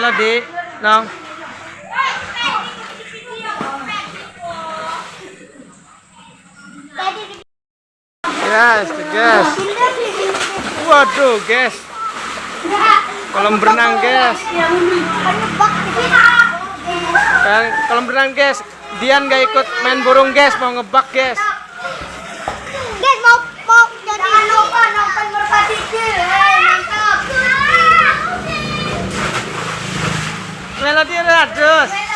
Melody, Nong. Yes, guys. Waduh, guys. Kolam berenang, guys. Kolam berenang, guys. Dian gak ikut main burung, guys. Mau ngebak, guys. Guys, mau jadi nonton merpati kecil. Mantap. Melody Rados.